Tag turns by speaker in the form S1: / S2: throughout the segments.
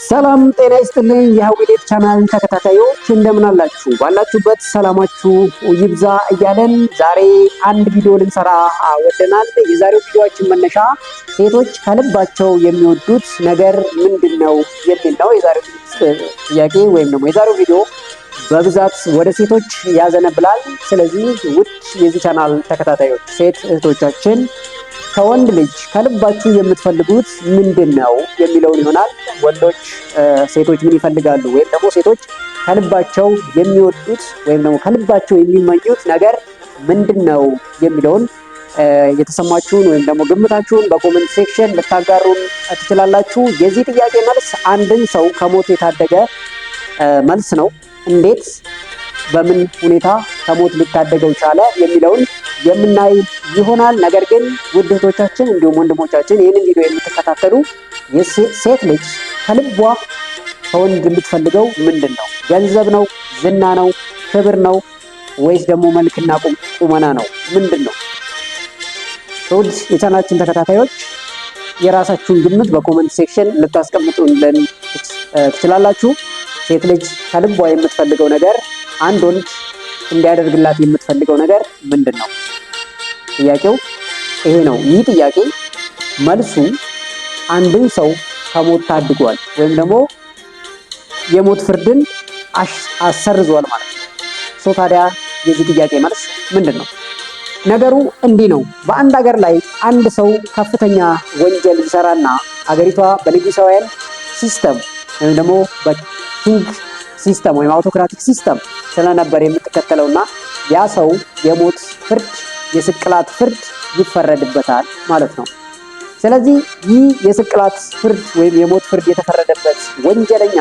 S1: ሰላም ጤና ይስጥልኝ የሀዊሌት ቻናል ተከታታዮች እንደምን አላችሁ? ባላችሁበት ሰላማችሁ ይብዛ እያለን ዛሬ አንድ ቪዲዮ ልንሰራ ወደናል። የዛሬው ቪዲዮአችን መነሻ ሴቶች ከልባቸው የሚወዱት ነገር ምንድነው የሚል ነው። የዛሬው ጥያቄ ወይም ደግሞ የዛሬው ቪዲዮ በብዛት ወደ ሴቶች ያዘነብላል። ስለዚህ ውድ የዚህ ቻናል ተከታታዮች ሴት እህቶቻችን ከወንድ ልጅ ከልባችሁ የምትፈልጉት ምንድነው የሚለውን ይሆናል። ወንዶች ሴቶች ምን ይፈልጋሉ ወይም ደግሞ ሴቶች ከልባቸው የሚወዱት ወይም ደግሞ ከልባቸው የሚመኙት ነገር ምንድነው የሚለውን የተሰማችሁን ወይም ደግሞ ግምታችሁን በኮሜንት ሴክሽን ልታጋሩን ትችላላችሁ። የዚህ ጥያቄ መልስ አንድን ሰው ከሞት የታደገ መልስ ነው። እንዴት በምን ሁኔታ ከሞት ሊታደገው ቻለ የሚለውን የምናይ ይሆናል። ነገር ግን ውድ እህቶቻችን እንዲሁም ወንድሞቻችን ይህንን ቪዲዮ የምትከታተሉ ሴት ልጅ ከልቧ ከወንድ የምትፈልገው ምንድን ነው? ገንዘብ ነው? ዝና ነው? ክብር ነው? ወይስ ደግሞ መልክና ቁመና ነው? ምንድን ነው? ውድ የቻናላችን ተከታታዮች የራሳችሁን ግምት በኮሜንት ሴክሽን ልታስቀምጡልን ትችላላችሁ። ሴት ልጅ ከልቧ የምትፈልገው ነገር፣ አንድ ወንድ እንዲያደርግላት የምትፈልገው ነገር ምንድን ነው? ጥያቄው ይሄ ነው። ይህ ጥያቄ መልሱ አንድን ሰው ከሞት ታድጓል ወይም ደግሞ የሞት ፍርድን አሰርዟል ማለት ነው። ታዲያ የዚህ ጥያቄ መልስ ምንድን ነው? ነገሩ እንዲህ ነው። በአንድ ሀገር ላይ አንድ ሰው ከፍተኛ ወንጀል ይሰራና ሀገሪቷ በንጉሳውያን ሲስተም ወይም ደግሞ በኪንግ ሲስተም ወይም አውቶክራቲክ ሲስተም ስለነበር የምትከተለውና ያ ሰው የሞት ፍርድ የስቅላት ፍርድ ይፈረድበታል ማለት ነው። ስለዚህ ይህ የስቅላት ፍርድ ወይም የሞት ፍርድ የተፈረደበት ወንጀለኛ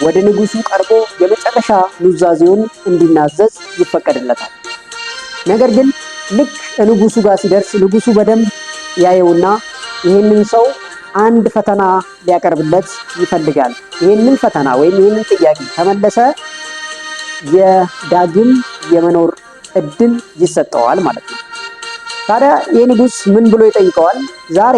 S1: ወደ ንጉሱ ቀርቦ የመጨረሻ ኑዛዜውን እንዲናዘዝ ይፈቀድለታል። ነገር ግን ልክ ንጉሱ ጋር ሲደርስ ንጉሱ በደንብ ያየውና ይህንን ሰው አንድ ፈተና ሊያቀርብለት ይፈልጋል። ይህንን ፈተና ወይም ይህንን ጥያቄ ከመለሰ የዳግም የመኖር እድል ይሰጠዋል ማለት ነው። ታዲያ ይህ ንጉስ ምን ብሎ ይጠይቀዋል? ዛሬ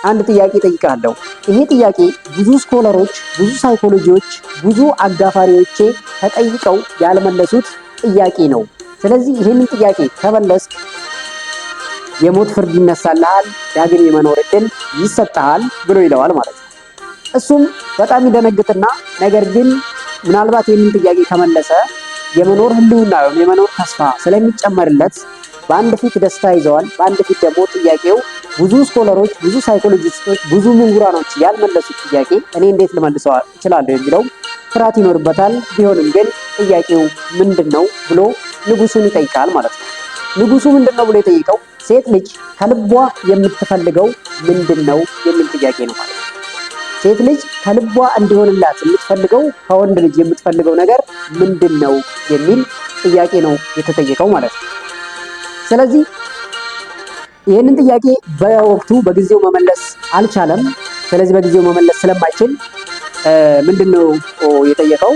S1: አንድ ጥያቄ ጠይቃለሁ። ይሄ ጥያቄ ብዙ ስኮለሮች፣ ብዙ ሳይኮሎጂዎች፣ ብዙ አጋፋሪዎቼ ተጠይቀው ያልመለሱት ጥያቄ ነው። ስለዚህ ይህንን ጥያቄ ከመለስክ የሞት ፍርድ ይነሳልሃል፣ ዳግም የመኖር እድል ይሰጣል ብሎ ይለዋል ማለት ነው። እሱም በጣም ይደነግጥና ነገር ግን ምናልባት ይህንን ጥያቄ ከመለሰ የመኖር ህልውና ወይም የመኖር ተስፋ ስለሚጨመርለት በአንድ ፊት ደስታ ይዘዋል፣ በአንድ ፊት ደግሞ ጥያቄው ብዙ ስኮለሮች፣ ብዙ ሳይኮሎጂስቶች፣ ብዙ ምሁራኖች ያልመለሱት ጥያቄ እኔ እንዴት ልመልሰው እችላለሁ የሚለው ፍርሃት ይኖርበታል። ቢሆንም ግን ጥያቄው ምንድነው ብሎ ንጉሱን ይጠይቃል ማለት ነው። ንጉሱ ምንድነው ብሎ የጠይቀው ሴት ልጅ ከልቧ የምትፈልገው ምንድነው የሚል ጥያቄ ነው ማለት ነው። ሴት ልጅ ከልቧ እንዲሆንላት የምትፈልገው ከወንድ ልጅ የምትፈልገው ነገር ምንድነው የሚል ጥያቄ ነው የተጠየቀው ማለት ነው። ስለዚህ ይህንን ጥያቄ በወቅቱ በጊዜው መመለስ አልቻለም። ስለዚህ በጊዜው መመለስ ስለማይችል ምንድነው የጠየቀው?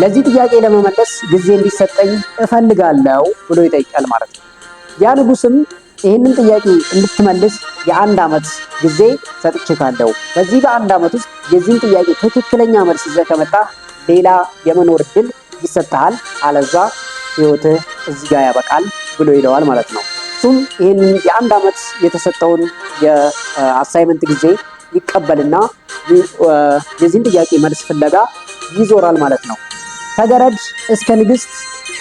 S1: ለዚህ ጥያቄ ለመመለስ ጊዜ እንዲሰጠኝ እፈልጋለሁ ብሎ ይጠይቃል ማለት ነው። ያ ንጉስም ይህንን ጥያቄ እንድትመልስ የ1 ዓመት ጊዜ ሰጥቼካለሁ። በዚህ በ1 ዓመት ውስጥ የዚህን ጥያቄ ትክክለኛ መልስ ይዘህ ከመጣ ሌላ የመኖር እድል ይሰጥሃል፣ አለዛ ህይወትህ እዚህ ጋር ያበቃል ብሎ ይለዋል ማለት ነው። እሱም ይህንን የ1 ዓመት የተሰጠውን የአሳይመንት ጊዜ ይቀበልና የዚህን ጥያቄ መልስ ፍለጋ ይዞራል ማለት ነው። ከገረድ እስከ ንግስት፣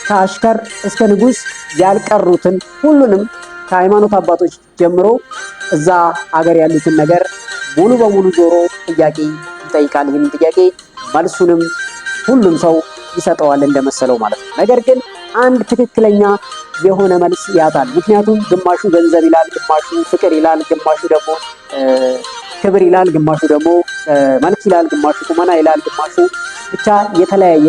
S1: ከአሽከር እስከ ንጉስ ያልቀሩትን ሁሉንም ከሃይማኖት አባቶች ጀምሮ እዛ አገር ያሉትን ነገር ሙሉ በሙሉ ዞሮ ጥያቄ ይጠይቃል። ይህንን ጥያቄ መልሱንም ሁሉም ሰው ይሰጠዋል እንደመሰለው ማለት ነው። ነገር ግን አንድ ትክክለኛ የሆነ መልስ ያጣል። ምክንያቱም ግማሹ ገንዘብ ይላል፣ ግማሹ ፍቅር ይላል፣ ግማሹ ደግሞ ክብር ይላል፣ ግማሹ ደግሞ መልክ ይላል፣ ግማሹ ቁመና ይላል፣ ግማሹ ብቻ የተለያየ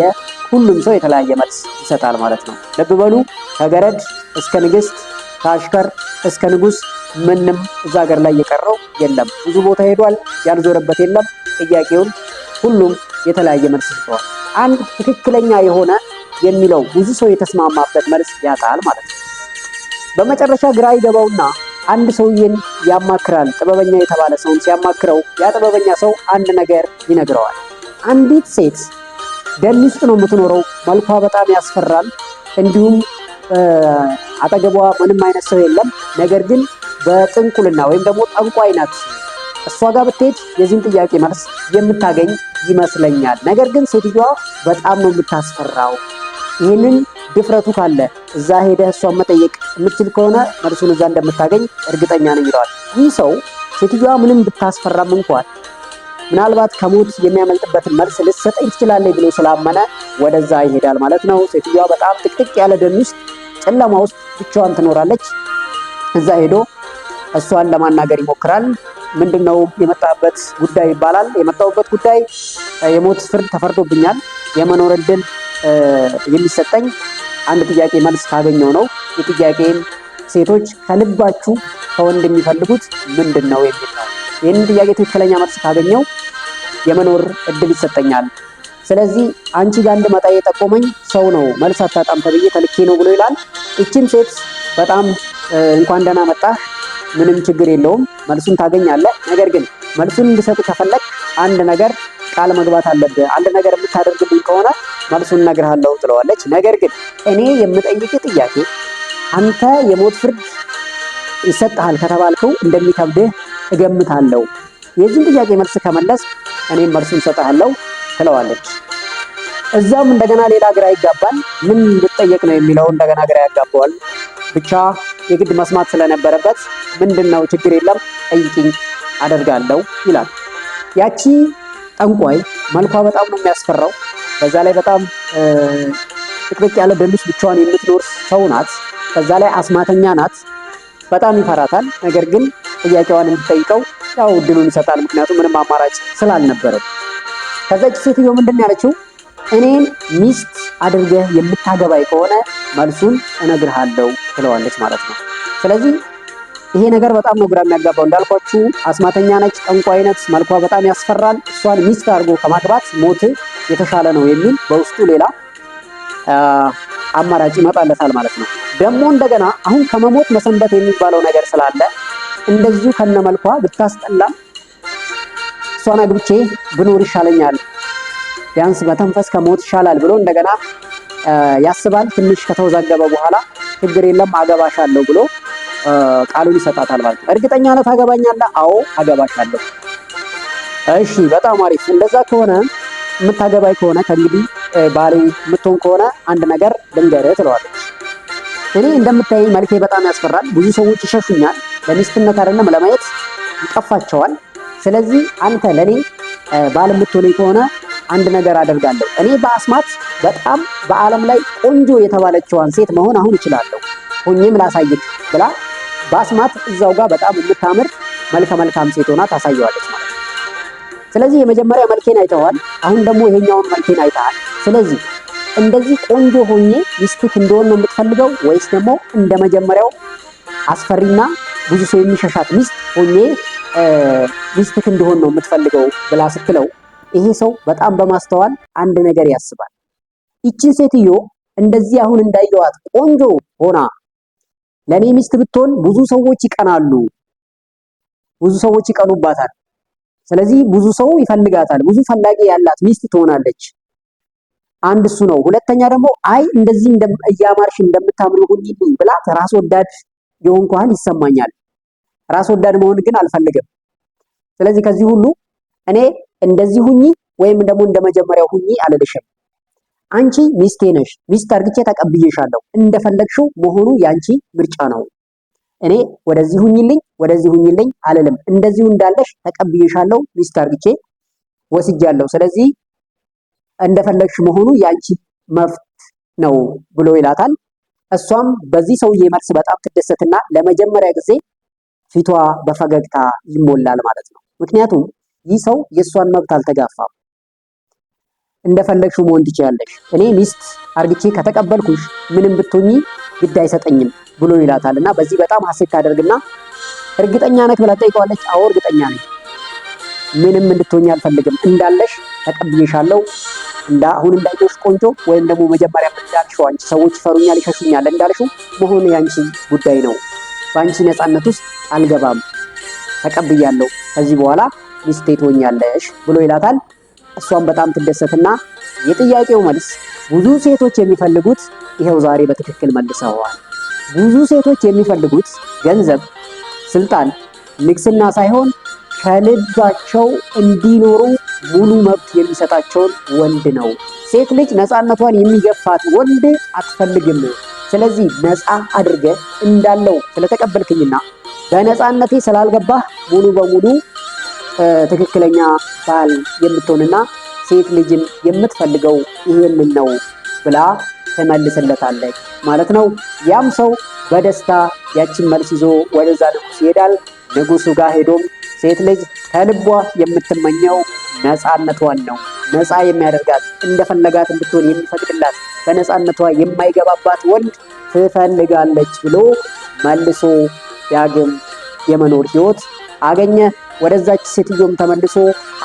S1: ሁሉም ሰው የተለያየ መልስ ይሰጣል ማለት ነው። ልብ በሉ ከገረድ እስከ ንግስት፣ ከአሽከር እስከ ንጉስ ምንም እዛ ሀገር ላይ የቀረው የለም። ብዙ ቦታ ሄዷል፣ ያልዞረበት የለም። ጥያቄውን ሁሉም የተለያየ መልስ ይሰጠዋል። አንድ ትክክለኛ የሆነ የሚለው ብዙ ሰው የተስማማበት መልስ ያጣል ማለት ነው። በመጨረሻ ግራ ይገባውና አንድ ሰውዬን ያማክራል። ጥበበኛ የተባለ ሰውን ሲያማክረው ያ ጥበበኛ ሰው አንድ ነገር ይነግረዋል። አንዲት ሴት ደን ውስጥ ነው የምትኖረው። መልኳ በጣም ያስፈራል። እንዲሁም አጠገቧ ምንም አይነት ሰው የለም። ነገር ግን በጥንቁልና ወይም ደግሞ ጠንቋይ ናት። እሷ ጋር ብትሄድ የዚህን ጥያቄ መልስ የምታገኝ ይመስለኛል። ነገር ግን ሴትዮዋ በጣም ነው የምታስፈራው። ይህንን ድፍረቱ ካለ እዛ ሄደህ እሷን መጠየቅ የምትችል ከሆነ መልሱን እዛ እንደምታገኝ እርግጠኛ ነኝ ይለዋል። ይህ ሰው ሴትዮዋ ምንም ብታስፈራም እንኳን ምናልባት ከሞት የሚያመልጥበትን መልስ ልትሰጠኝ ትችላለች ብሎ ስላመነ ወደዛ ይሄዳል ማለት ነው። ሴትዮዋ በጣም ጥቅጥቅ ያለ ደን ውስጥ ጨለማ ውስጥ ብቻዋን ትኖራለች። እዛ ሄዶ እሷን ለማናገር ይሞክራል። ምንድነው የመጣበት ጉዳይ ይባላል። የመጣሁበት ጉዳይ የሞት ፍርድ ተፈርዶብኛል። የመኖር እድል የሚሰጠኝ አንድ ጥያቄ መልስ ካገኘው ነው። የጥያቄን ሴቶች ከልባችሁ ከወንድ የሚፈልጉት ምንድን ነው የሚል ነው። ይህንን ጥያቄ ትክክለኛ መልስ ካገኘው የመኖር እድል ይሰጠኛል። ስለዚህ አንቺ ጋር እንድመጣ የጠቆመኝ ሰው ነው፣ መልስ አታጣም ተብዬ ተልኬ ነው ብሎ ይላል። እቺም ሴት በጣም እንኳን ደህና መጣህ፣ ምንም ችግር የለውም መልሱን ታገኛለህ። ነገር ግን መልሱን እንድሰጥ ከፈለግ አንድ ነገር ቃል መግባት አለብህ። አንድ ነገር የምታደርግልኝ ከሆነ መልሱን እነግርሃለሁ ትለዋለች። ነገር ግን እኔ የምጠይቅ ጥያቄ አንተ የሞት ፍርድ ይሰጥሃል ከተባልከው እንደሚከብድህ እገምታለሁ። የዚህን ጥያቄ መልስ ከመለስ እኔም መልሱን እሰጥሃለሁ ትለዋለች። እዛም እንደገና ሌላ ግራ ይጋባል። ምን ልጠየቅ ነው የሚለው እንደገና ግራ ያጋባዋል። ብቻ የግድ መስማት ስለነበረበት ምንድነው ችግር የለም ጠይቂኝ አደርጋለሁ ይላል። ያቺ ጠንቋይ መልኳ በጣም ነው የሚያስፈራው። በዛ ላይ በጣም ጥቅጥቅ ያለ ደን ውስጥ ብቻዋን የምትኖር ሰው ናት። በዛ ላይ አስማተኛ ናት። በጣም ይፈራታል። ነገር ግን ጥያቄዋን እንድጠይቀው ያው እድሉን ይሰጣል። ምክንያቱም ምንም አማራጭ ስላልነበረው። ከዛች ሴትዮ ምንድን ያለችው እኔን ሚስት አድርገህ የምታገባይ ከሆነ መልሱን እነግርሃለሁ ትለዋለች ማለት ነው። ስለዚህ ይሄ ነገር በጣም ነው ግራ የሚያጋባው። እንዳልኳችሁ አስማተኛ ነች፣ ጠንቋይ ነች፣ መልኳ በጣም ያስፈራል። እሷን ሚስት አድርጎ ከማግባት ሞት የተሻለ ነው የሚል በውስጡ ሌላ አማራጭ ይመጣለታል ማለት ነው። ደግሞ እንደገና አሁን ከመሞት መሰንበት የሚባለው ነገር ስላለ እንደዚሁ ከነመልኳ ብታስጠላም እሷን አግብቼ ብኖር ይሻለኛል፣ ቢያንስ መተንፈስ ከሞት ይሻላል ብሎ እንደገና ያስባል። ትንሽ ከተወዛገበ በኋላ ችግር የለም አገባሻለሁ ብሎ ቃሉን ይሰጣታል ማለት ነው። እርግጠኛ ነህ ታገባኛለህ? አዎ አገባሻለሁ። እሺ በጣም አሪፍ። እንደዛ ከሆነ የምታገባይ ከሆነ ከእንግዲህ ባሌ የምትሆን ከሆነ አንድ ነገር ልንገርህ ትለዋለች። እኔ እንደምታየኝ መልኬ በጣም ያስፈራል። ብዙ ሰዎች ይሸሹኛል። ለሚስትነት አይደለም ለማየት ይጠፋቸዋል። ስለዚህ አንተ ለኔ ባል የምትሆነኝ ከሆነ አንድ ነገር አደርጋለሁ። እኔ በአስማት በጣም በዓለም ላይ ቆንጆ የተባለችዋን ሴት መሆን አሁን እችላለሁ፣ ሆኜም ላሳይክ ብላ በአስማት እዛው ጋር በጣም የምታምር መልከ መልካም ሴት ሆና ታሳየዋለች ማለት ነው። ስለዚህ የመጀመሪያ መልኬን አይተዋል። አሁን ደግሞ ይሄኛውን መልኬን አይተሃል። ስለዚህ እንደዚህ ቆንጆ ሆኜ ሚስትክ እንደሆነ ነው የምትፈልገው ወይስ ደግሞ እንደ መጀመሪያው አስፈሪና ብዙ ሰው የሚሸሻት ሚስት ሆኜ ሚስትክ እንደሆነ ነው የምትፈልገው ብላ ስትለው ይሄ ሰው በጣም በማስተዋል አንድ ነገር ያስባል። ይቺን ሴትዮ እንደዚህ አሁን እንዳየዋት ቆንጆ ሆና ለኔ ሚስት ብትሆን ብዙ ሰዎች ይቀናሉ፣ ብዙ ሰዎች ይቀኑባታል። ስለዚህ ብዙ ሰው ይፈልጋታል፣ ብዙ ፈላጊ ያላት ሚስት ትሆናለች። አንድ እሱ ነው። ሁለተኛ ደግሞ አይ እንደዚህ እያማርሽ እንደምታምሪ ሁኚልኝ ብላ ራስ ወዳድ የሆንኩ ያህል ይሰማኛል። ራስ ወዳድ መሆን ግን አልፈልግም። ስለዚህ ከዚህ ሁሉ እኔ እንደዚህ ሁኚ ወይም ደግሞ እንደመጀመሪያው ሁኚ አልልሽም። አንቺ ሚስቴ ነሽ፣ ሚስት አርግቼ ተቀብዬሻለሁ። እንደፈለግሽው መሆኑ ያንቺ ምርጫ ነው። እኔ ወደዚህ ሁኚልኝ ወደዚህ ሁኚልኝ አልልም። እንደዚሁ እንዳለሽ ተቀብዬሻለሁ፣ ሚስት አርግቼ ወስጃለሁ። ስለዚህ እንደፈለግሽ መሆኑ ያንቺ መፍት ነው ብሎ ይላታል። እሷም በዚህ ሰውዬ መልስ በጣም ትደሰትና ለመጀመሪያ ጊዜ ፊቷ በፈገግታ ይሞላል ማለት ነው። ምክንያቱም ይህ ሰው የእሷን መብት አልተጋፋም። እንደፈለግሽው መሆን ትችያለሽ፣ እኔ ሚስት አርግቼ ከተቀበልኩሽ ምንም ብትሆኚ ግድ አይሰጠኝም ብሎ ይላታል። እና በዚህ በጣም ሐሴት ታደርግና እርግጠኛ ነህ ብላ ጠይቀዋለች። አዎ እርግጠኛ ነኝ፣ ምንም እንድትሆኚ አልፈልግም፣ እንዳለሽ ተቀብዬሻለሁ። አሁን እንዳየሁሽ ቆንጆ ወይም ደግሞ መጀመሪያ እንዳልሽው አንቺ ሰዎች ይፈሩኛል ይሸሹኛል እንዳልሽው መሆኑ ያንቺ ጉዳይ ነው በአንቺ ነፃነት ውስጥ አልገባም፣ ተቀብያለሁ፣ ከዚህ በኋላ ሚስቴ ትሆኛለሽ ብሎ ይላታል። እሷም በጣም ትደሰትና የጥያቄው መልስ ብዙ ሴቶች የሚፈልጉት ይሄው ዛሬ በትክክል መልሰዋል። ብዙ ሴቶች የሚፈልጉት ገንዘብ፣ ስልጣን፣ ንግስና ሳይሆን ከልባቸው እንዲኖሩ ሙሉ መብት የሚሰጣቸውን ወንድ ነው። ሴት ልጅ ነፃነቷን የሚገፋት ወንድ አትፈልግም። ስለዚህ ነፃ አድርገህ እንዳለው ስለተቀበልክኝና በነፃነቴ ስላልገባህ ሙሉ በሙሉ ትክክለኛ ባል የምትሆንና ሴት ልጅም የምትፈልገው ይሄንን ነው ብላ ትመልስለታለች ማለት ነው። ያም ሰው በደስታ ያችን መልስ ይዞ ወደዛ ንጉስ ይሄዳል። ንጉሱ ጋር ሄዶም ሴት ልጅ ከልቧ የምትመኘው ነፃነቷን ነው። ነፃ የሚያደርጋት እንደፈለጋት እንድትሆን የሚፈቅድላት በነፃነቷ የማይገባባት ወንድ ትፈልጋለች ብሎ መልሶ ዳግም የመኖር ህይወት አገኘ። ወደዛች ሴትዮም ተመልሶ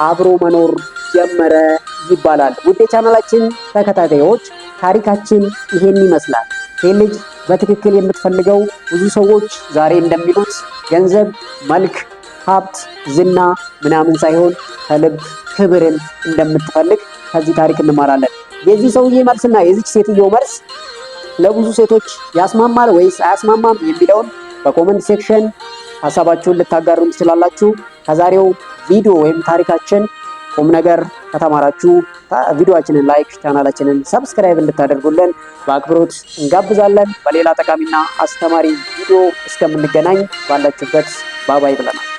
S1: አብሮ መኖር ጀመረ ይባላል። ውድ የቻናላችን ተከታታዮች ታሪካችን ይሄን ይመስላል። ሴት ልጅ በትክክል የምትፈልገው ብዙ ሰዎች ዛሬ እንደሚሉት ገንዘብ፣ መልክ፣ ሀብት፣ ዝና ምናምን ሳይሆን ከልብ ክብርን እንደምትፈልግ ከዚህ ታሪክ እንማራለን። የዚህ ሰውዬ መልስና የዚች ሴትዮ መልስ ለብዙ ሴቶች ያስማማል ወይስ አያስማማም የሚለውን በኮመንት ሴክሽን ሀሳባችሁን ልታጋሩን ትችላላችሁ። ከዛሬው ቪዲዮ ወይም ታሪካችን ቁም ነገር ከተማራችሁ ቪዲዮአችንን ላይክ፣ ቻናላችንን ሰብስክራይብ እንድታደርጉልን በአክብሮት እንጋብዛለን። በሌላ ጠቃሚና አስተማሪ ቪዲዮ እስከምንገናኝ ባላችሁበት ባባይ ብለናል።